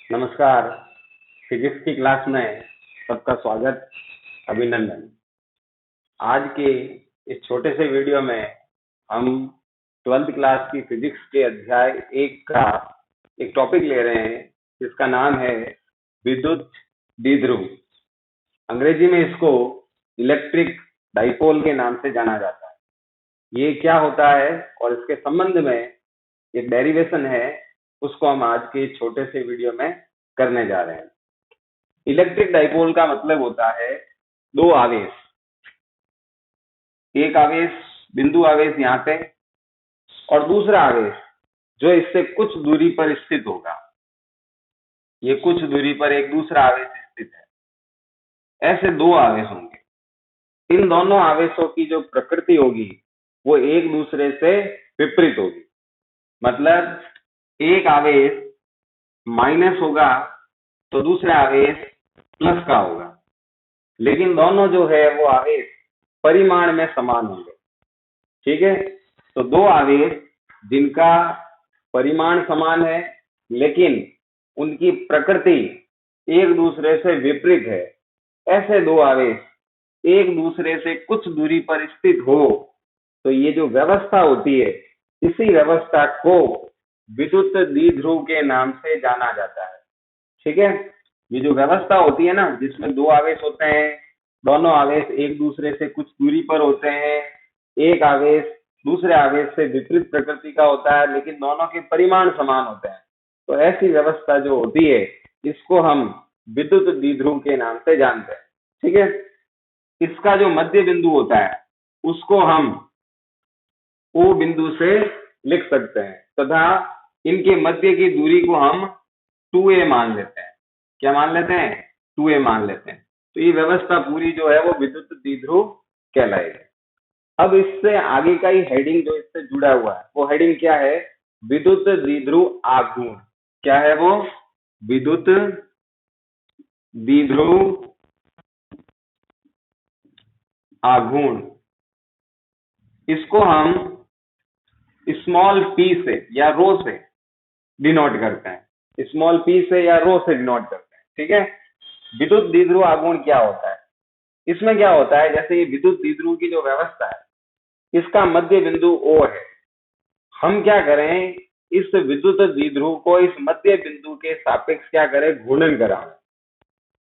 नमस्कार। फिजिक्स की क्लास में सबका स्वागत, अभिनंदन। आज के इस छोटे से वीडियो में हम 12th क्लास की फिजिक्स के अध्याय 1 का एक टॉपिक ले रहे हैं जिसका नाम है विद्युत द्विध्रुव। अंग्रेजी में इसको इलेक्ट्रिक डाइपोल के नाम से जाना जाता है। ये क्या होता है और इसके संबंध में एक डेरिवेशन है, उसको हम आज के छोटे से वीडियो में करने जा रहे हैं। इलेक्ट्रिक डाइपोल का मतलब होता है दो आवेश, एक आवेश बिंदु आवेश यहाँ पे और दूसरा आवेश जो इससे कुछ दूरी पर स्थित होगा। ये कुछ दूरी पर एक दूसरा आवेश स्थित है। ऐसे दो आवेश होंगे। इन दोनों आवेशों की जो प्रकृति होगी वो एक दूसरे से विपरीत होगी। मतलब एक आवेश माइनस होगा तो दूसरा आवेश प्लस का होगा, लेकिन दोनों जो है वो आवेश परिमाण में समान होंगे। ठीक है, तो दो आवेश जिनका परिमाण समान है लेकिन उनकी प्रकृति एक दूसरे से विपरीत है, ऐसे दो आवेश एक दूसरे से कुछ दूरी पर स्थित हो तो ये जो व्यवस्था होती है, इसी व्यवस्था को विद्युत द्विध्रुव के नाम से जाना जाता है। ठीक है, ये जो व्यवस्था होती है ना, जिसमें दो आवेश होते हैं, दोनों आवेश एक दूसरे से कुछ दूरी पर होते हैं, एक आवेश दूसरे आवेश से विपरीत प्रकृति का होता है लेकिन दोनों के परिमाण समान होते हैं, तो ऐसी व्यवस्था जो होती है इसको हम विद्युत द्विध्रुव के नाम से जानते हैं। ठीक है, इसका जो मध्य बिंदु होता है उसको हम O बिंदु से लिख सकते हैं तथा इनके मध्य की दूरी को हम 2a मान लेते हैं। क्या मान लेते हैं? 2a मान लेते हैं। तो ये व्यवस्था पूरी जो है वो विद्युत द्विध्रुव कहलाएगी। अब इससे आगे का ही हेडिंग जो इससे जुड़ा हुआ है वो हेडिंग क्या है? विद्युत द्विध्रुव आघूर्ण। क्या है वो? विद्युत द्विध्रुव आघूर्ण। इसको हम स्मॉल p से या रो से डिनोट करते हैं। स्मॉल p से या रो से डिनोट करते हैं। ठीक है, विद्युत द्विध्रुव आघूर्ण क्या होता है? इसमें क्या होता है, जैसे ये विद्युत द्विध्रुव की जो व्यवस्था है, इसका मध्य बिंदु O है। हम क्या करें, इस विद्युत द्विध्रुव को इस मध्य बिंदु के सापेक्ष क्या करें? घूर्णन कराएं।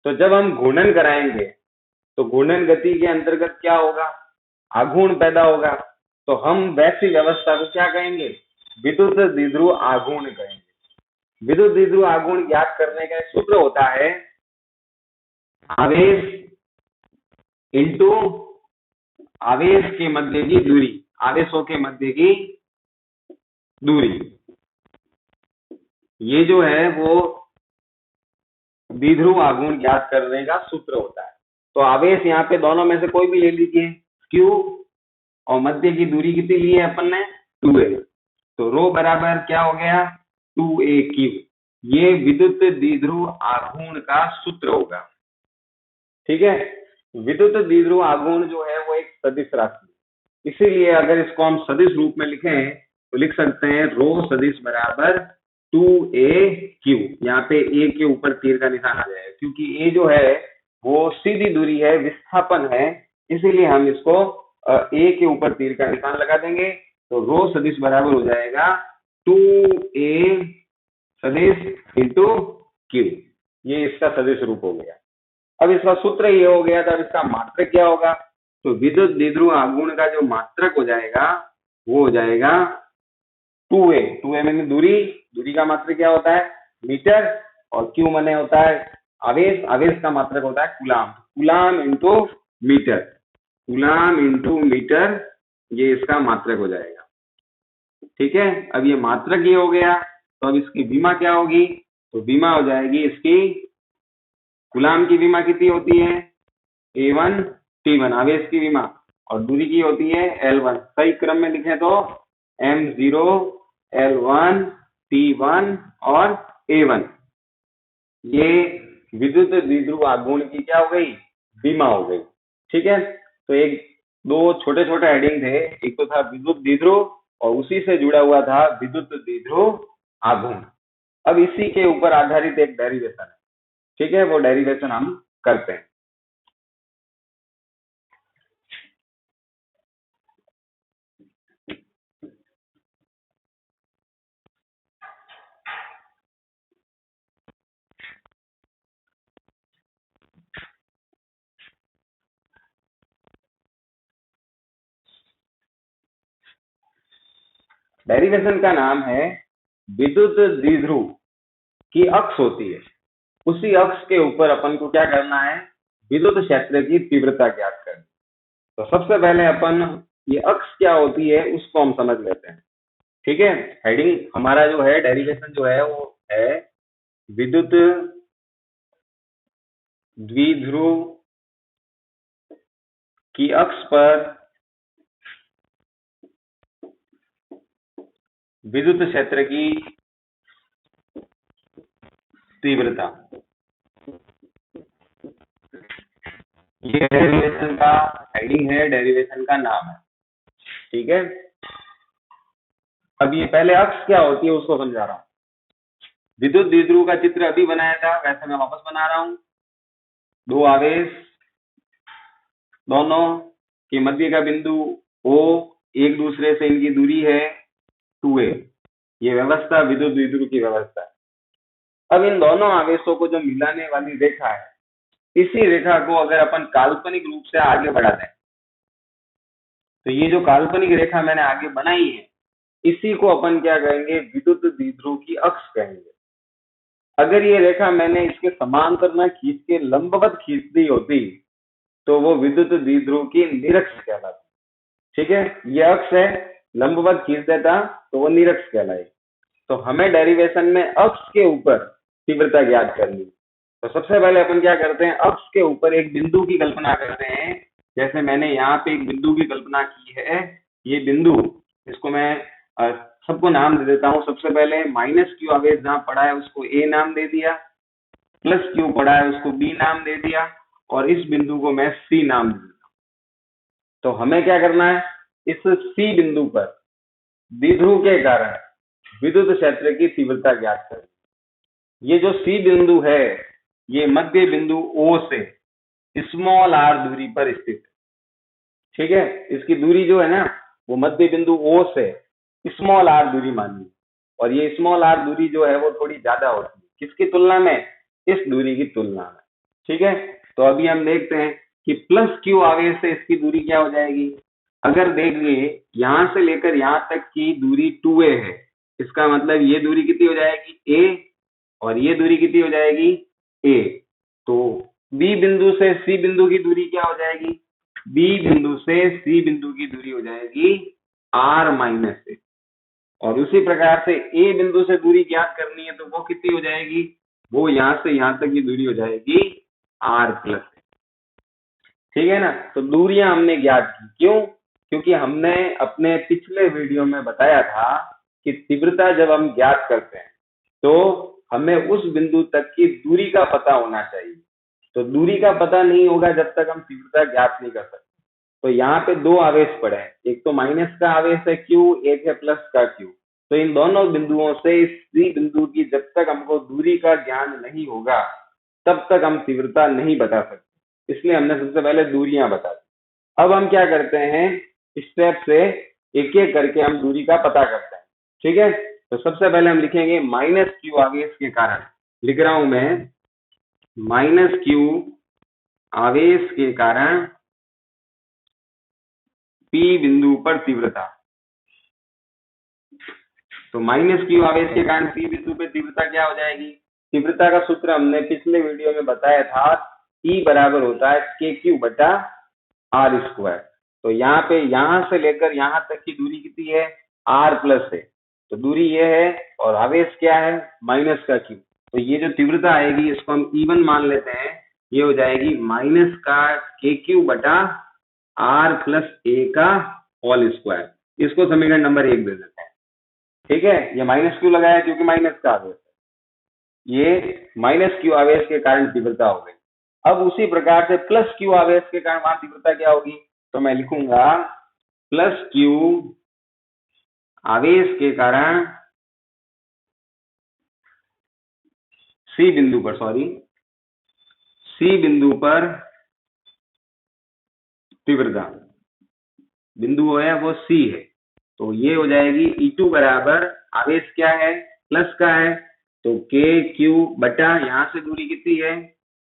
तो जब हम घूर्णन कराएंगे तो घूर्णन गति के अंतर्गत क्या होगा? आघूर्ण पैदा होगा। तो हम वैसी व्यवस्था को क्या कहेंगे? विद्युत द्विध्रुव आघूर्ण कहेंगे। विद्युत द्विध्रुव आघूर्ण ज्ञात करने का एक सूत्र होता है आवेश इंटू आवेश के मध्य की दूरी, आवेशों के मध्य की दूरी। ये जो है वो द्विध्रुव आघूर्ण ज्ञात करने का सूत्र होता है। तो आवेश यहाँ पे दोनों में से कोई भी ले लीजिए, Q, और मध्य की दूरी कितनी ली है अपन ने? 2a। तो रो बराबर क्या हो गया? 2aq। ये विद्युत द्विध्रुव आघूर्ण का सूत्र होगा। ठीक है, विद्युत द्विध्रुव आघूर्ण जो है वो एक सदिश राशि है, इसीलिए अगर इसको हम सदिश रूप में लिखें तो लिख सकते हैं रो सदिश बराबर 2aq। यहाँ पे a के ऊपर तीर का निशान आ जाएगा क्योंकि a जो है वो सीधी दूरी है, विस्थापन है, इसीलिए हम इसको a के ऊपर तीर का निशान लगा देंगे। तो रो सदिश बराबर हो जाएगा 2a सदिश इंटू q। ये इसका सदिश रूप हो गया। अब इसका सूत्र ये हो गया, तब इसका मात्रक क्या होगा? तो विद्युत द्विध्रुव आघूर्ण का जो मात्रक हो जाएगा वो हो जाएगा 2a। 2a में दूरी का मात्रक क्या होता है? मीटर, और q माने होता है आवेश, आवेश का मात्रक होता है coulomb. Coulomb into metre, coulomb into metre, ये इसका मात्रक हो जाएगा। ठीक है, अब ये मात्रक ये हो गया, तो अब इसकी विमा क्या होगी? तो विमा हो जाएगी इसकी, कूलाम की विमा कितनी होती है? A1 T1 आवेश की विमा, और दूरी की होती है L1। सही क्रम में लिखें तो M0 L1 T1 और A1। ये विद्युत द्विध्रुव आघूर्ण की क्या हो गई? विमा हो गई। ठीक है, तो एक दो छोटे छोटे हेडिंग थे, एक तो था विद्युत द्विध्रुव और उसी से जुड़ा हुआ था विद्युत द्विध्रुव आघूर्ण। अब इसी के ऊपर आधारित एक डेरिवेशन है, ठीक है, वो डेरिवेशन हम करते हैं। डेरिवेशन का नाम है विद्युत द्विध्रुव की अक्ष होती है, उसी अक्ष के ऊपर अपन को क्या करना है, विद्युत क्षेत्र की तीव्रता ज्ञात करनी। तो सबसे पहले अपन ये अक्ष क्या होती है उसको हम समझ लेते हैं, ठीक है। हेडिंग हमारा जो है, डेरिवेशन जो है वो है विद्युत द्विध्रुव की अक्ष पर विद्युत क्षेत्र की तीव्रता। ये डेरिवेशन का हेडिंग है, डेरिवेशन का नाम है, ठीक है। अब ये पहले अक्ष क्या होती है उसको समझा रहा हूं। विद्युत द्विध्रुव का चित्र अभी बनाया था, वैसे मैं वापस बना रहा हूं। दो आवेश, दोनों के मध्य का बिंदु O, एक दूसरे से इनकी दूरी है 2a। ये व्यवस्था विद्युत द्विध्रुव की व्यवस्था है। अब इन दोनों आवेशों को जो मिलाने वाली रेखा है, इसी रेखा को अगर अपन काल्पनिक रूप से आगे बढ़ा दें, तो ये जो काल्पनिक रेखा मैंने आगे बनाई है, इसी को अपन क्या कहेंगे, विद्युत द्विध्रुव की अक्ष कहेंगे। अगर ये रेखा मैंने इसके समांतर में खींच के लंबवत खींच दी होती तो वो विद्युत द्विध्रुव की निरक्ष कहलाती, ठीक है। ये अक्ष है, लंबवत खींच देता तो वो निरक्ष कहलाए। तो हमें डेरिवेशन में अक्ष के ऊपर तीव्रता ज्ञात करनी। तो सबसे पहले अपन क्या करते हैं, अक्ष के ऊपर एक बिंदु की कल्पना करते हैं। जैसे मैंने यहाँ पे एक बिंदु की कल्पना की है, ये बिंदु, इसको मैं सबको नाम दे देता हूँ। सबसे पहले -q आवेश जहाँ पड़ा है उसको A नाम दे दिया, +q पड़ा है उसको B नाम दे दिया, और इस बिंदु को मैं C नाम दे देता हूँ। तो हमें क्या करना है, इस C बिंदु पर द्विध्रुव के कारण विद्युत क्षेत्र की तीव्रता ज्ञात करें। ये जो C बिंदु है, ये मध्य बिंदु O से r दूरी पर स्थित है, ठीक है। इसकी दूरी जो है ना, वो मध्य बिंदु O से r दूरी मानिए, और ये r दूरी जो है वो थोड़ी ज्यादा होती है, किसकी तुलना में, इस दूरी की तुलना में, ठीक है। तो अभी हम देखते हैं कि +q आवेश से इसकी दूरी क्या हो जाएगी। अगर देखिए यहां से लेकर यहां तक की दूरी 2a है, इसका मतलब ये दूरी कितनी हो जाएगी, a, और ये दूरी कितनी हो जाएगी, a। तो B बिंदु से C बिंदु की दूरी क्या हो जाएगी, B बिंदु से C बिंदु की दूरी हो जाएगी r-a। और उसी प्रकार से A बिंदु से दूरी ज्ञात करनी है, तो वो कितनी हो जाएगी, वो यहां से यहां तक की दूरी हो जाएगी r+, ठीक है ना। तो दूरियां हमने ज्ञात की, क्यों, क्योंकि हमने अपने पिछले वीडियो में बताया था कि तीव्रता जब हम ज्ञात करते हैं तो हमें उस बिंदु तक की दूरी का पता होना चाहिए। तो दूरी का पता नहीं होगा जब तक हम तीव्रता ज्ञात नहीं कर सकते। तो यहाँ पे दो आवेश पड़े हैं, एक तो माइनस का आवेश है Q, एक है प्लस का Q। तो इन दोनों बिंदुओं से इस C बिंदु की जब तक हमको दूरी का ज्ञान नहीं होगा तब तक हम तीव्रता नहीं बता सकते, इसलिए हमने सबसे पहले दूरियां बता दी। अब हम क्या करते हैं, स्टेप से एक एक करके हम दूरी का पता करते हैं, ठीक है। तो सबसे पहले हम लिखेंगे -q आवेश के कारण, लिख रहा हूं मैं, -q आवेश के कारण P बिंदु पर तीव्रता। तो -q आवेश के कारण P बिंदु पर तीव्रता क्या हो जाएगी, तीव्रता का सूत्र हमने पिछले वीडियो में बताया था, E बराबर होता है kq/r²। तो यहाँ पे यहां से लेकर यहां तक की दूरी कितनी है, r+ है, तो दूरी ये है, और आवेश क्या है, माइनस का q। तो ये जो तीव्रता आएगी इसको हम E1 मान लेते हैं, ये हो जाएगी -kq/r+a²। इसको समीकरण नंबर 1 दे देते हैं, ठीक है। ये -q लगाया क्योंकि माइनस का आवेश है, ये -q आवेश के कारण तीव्रता हो गई। अब उसी प्रकार से +q आवेश के कारण वहां तीव्रता क्या होगी, तो मैं लिखूंगा +q आवेश के कारण सी बिंदु पर, सॉरी, सी बिंदु पर तीव्रता, बिंदु है वो सी है, तो ये हो जाएगी E2 बराबर, आवेश क्या है, प्लस का है, तो के क्यू बटा यहाँ से दूरी कितनी है,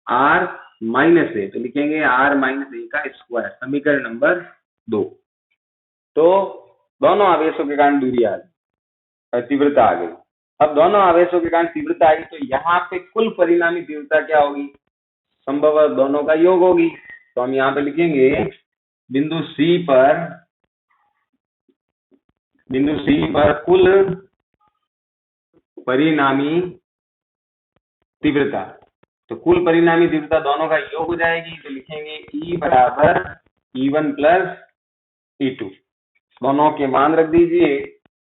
आर माइनस ए, तो लिखेंगे आर माइनस ए का स्क्वायर, समीकरण नंबर 2। तो दोनों आवेशों के कारण दूरी आ गई, तीव्रता आ गई। अब दोनों आवेशों के कारण तीव्रता आई, तो यहाँ पे कुल परिणामी तीव्रता क्या होगी, संभवतः दोनों का योग होगी। तो हम यहाँ पे लिखेंगे बिंदु सी पर कुल परिणामी तीव्रता, तो कुल परिणामी तीव्रता दोनों का योग हो जाएगी, तो लिखेंगे E बराबर E1 प्लस E2, दोनों के मान रख दीजिए,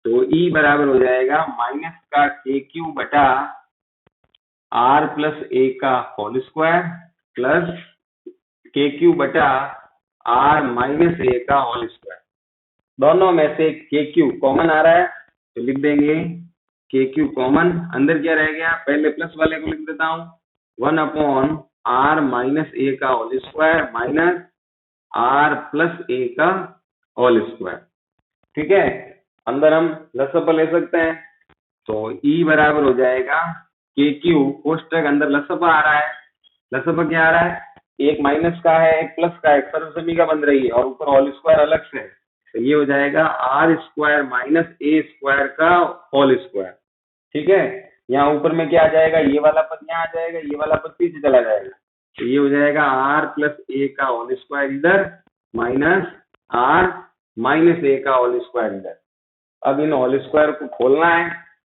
तो E बराबर हो जाएगा माइनस का के क्यू बटा आर प्लस ए का होल स्क्वायर प्लस के क्यू बटा आर माइनस ए का होल स्क्वायर। दोनों में से के क्यू कॉमन आ रहा है, तो लिख देंगे के क्यू कॉमन, अंदर क्या रह गया, पहले प्लस वाले को लिख देता हूँ, 1 आर माइनस ए का whole square minus R plus A का होल स्क्वायर। ठीक है, अंदर हम लसअप ले सकते हैं, तो E बराबर हो जाएगा के क्यू, कोष्टक अंदर लसअप आ रहा है, लसअप क्या आ रहा है, एक माइनस का है एक प्लस का है, एक सर्वसमीका बन रही है और ऊपर होल स्क्वायर अलग से है, तो ये हो जाएगा R square minus A square का होल स्क्वायर। ठीक है, यहाँ ऊपर में क्या आ जाएगा, ये वाला पद यहाँ आ जाएगा, ये वाला पद पीछे चला जाएगा, तो ये हो जाएगा आर प्लस ए का होल स्क्वायर इधर माइनस आर माइनस ए का होल स्क्वायर इधर। अब इन होल स्क्वायर को खोलना है,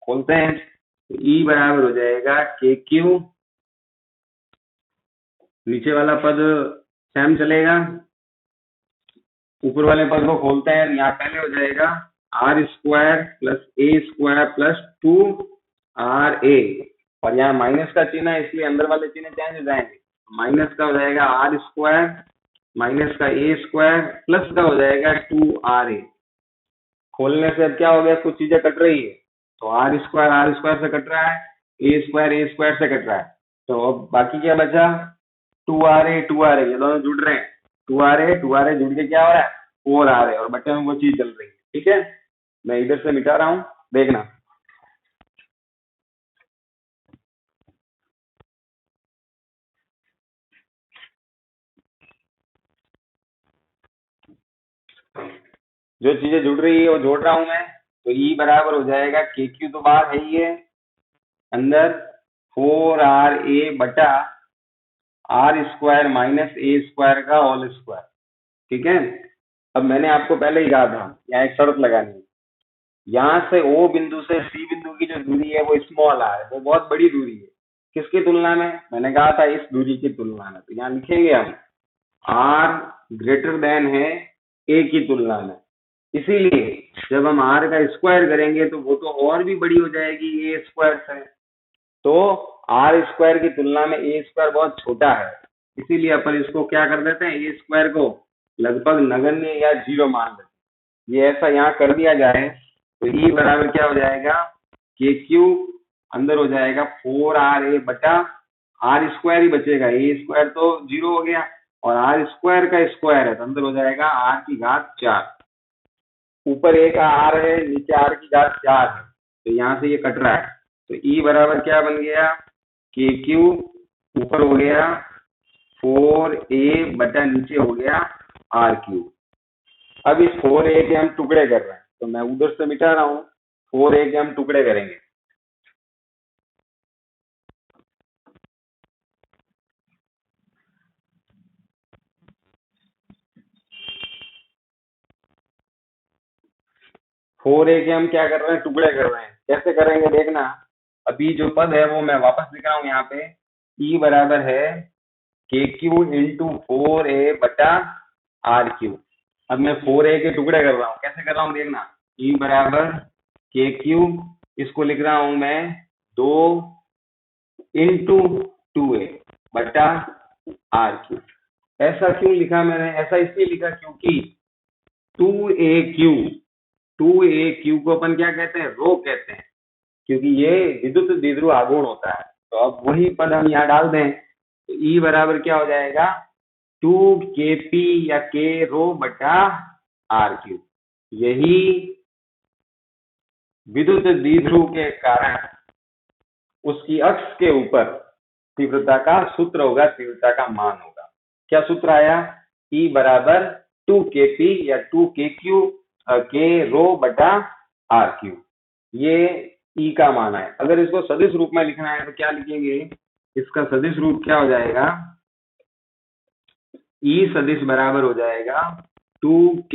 खोलते हैं, तो E बराबर हो जाएगा के क्यू, नीचे वाला पद सेम चलेगा, ऊपर वाले पद को खोलते हैं, यहाँ पहले हो जाएगा R square plus A square plus 2RA, और यहाँ माइनस का चिन्ह है इसलिए अंदर वाले चिन्ह चेंज हो जाएंगे, माइनस का हो जाएगा आर स्क्वायर माइनस का ए स्क्वायर प्लस का हो जाएगा 2RA। खोलने से अब क्या हो गया, कुछ चीजें कट रही है, तो आर स्क्वायर से कट रहा है, ए स्क्वायर से कट रहा है, तो अब बाकी क्या बचा, 2RA ये दोनों जुड़ रहे हैं, 2RA जुड़ के क्या हो रहा है, 4RA, और बटे में वो चीज चल रही है। ठीक है, मैं इधर से मिटा रहा हूं, देखना, जो चीजें जुड़ रही है वो जोड़ रहा हूं मैं, तो E बराबर हो जाएगा के क्यू तो बाहर है ही है, अंदर 4RA बटा R square minus A square का होल स्क्वायर। ठीक है, अब मैंने आपको पहले ही कहा था यहाँ एक शर्त लगानी है, यहाँ से O बिंदु से C बिंदु की जो दूरी है वो स्मॉल r है, वो बहुत बड़ी दूरी है, किसकी तुलना में, मैंने कहा था इस दूरी की तुलना में, तो यहाँ लिखेंगे हम r ग्रेटर देन है a की तुलना में, इसीलिए जब हम r का स्क्वायर करेंगे तो वो तो और भी बड़ी हो जाएगी a स्क्वायर से, तो आर स्क्वायर की तुलना में ए स्क्वायर बहुत छोटा है, इसीलिए अपन इसको क्या कर देते हैं, ए स्क्वायर को लगभग नगण्य या 0 मान लेते हैं। ये ऐसा यहाँ कर दिया जाए तो E बराबर क्या हो जाएगा, के क्यू अंदर हो जाएगा 4RA बटा आर स्क्वायर ही बचेगा, ए स्क्वायर तो 0 हो गया और आर स्क्वायर का स्क्वायर है तो अंदर हो जाएगा r की घात 4, ऊपर एक r है नीचे r की घात 4 है, तो यहाँ से ये कट रहा है, तो E बराबर क्या बन गया, के क्यू ऊपर हो गया 4A बटा नीचे हो गया R क्यूब। अब इस 4A के हम टुकड़े कर रहे हैं, तो मैं उधर से मिटा रहा हूँ, 4A के हम टुकड़े करेंगे, हम क्या कर रहे हैं, टुकड़े कर रहे हैं, कैसे करेंगे देखना। अभी जो पद है वो मैं वापस लिख रहा हूँ यहाँ पे, E बराबर है के क्यू इंटू 4A बटा आर क्यू। अब मैं 4A के टुकड़े कर रहा हूँ, कैसे कर रहा हूँ देखना, E बराबर के क्यू, इसको लिख रहा हूँ मैं 2 इंटू 2A बटा आर क्यू। ऐसा क्यों लिखा मैंने, ऐसा इसलिए लिखा क्योंकि 2A क्यू को अपन क्या कहते हैं, रो कहते हैं, क्योंकि ये विद्युत द्विध्रुव आघूर्ण होता है, तो अब वही पद हम यहाँ डाल दें तो E बराबर क्या हो जाएगा 2kp या k रो बटा r क्यूब। यही विद्युत द्विध्रुव के कारण उसकी अक्ष के ऊपर तीव्रता का सूत्र होगा, तीव्रता का मान होगा। क्या सूत्र आया? E बराबर 2kp या 2kq k रो बटा r क्यूब। ये E का मान है। अगर इसको सदिश रूप में लिखना है तो क्या लिखेंगे? इसका सदिश रूप क्या हो जाएगा? E सदिश बराबर हो जाएगा 2k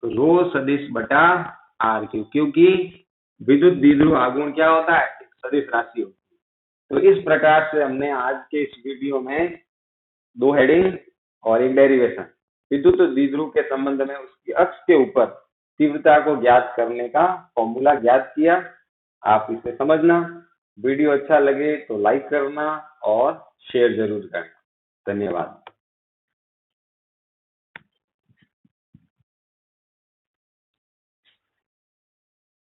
रो सदिश बटा r क्यूब, क्योंकि विद्युत द्विध्रुव आघूर्ण क्या होता है? सदिश राशि होती है। तो इस प्रकार से हमने आज के इस वीडियो में 2 हेडिंग और एक डेरिवेशन विद्युत द्विध्रुव के संबंध में उसकी अक्ष के ऊपर तीव्रता को ज्ञात करने का फॉर्मूला ज्ञात किया। आप इसे समझना। वीडियो अच्छा लगे तो लाइक करना और शेयर जरूर करना। धन्यवाद।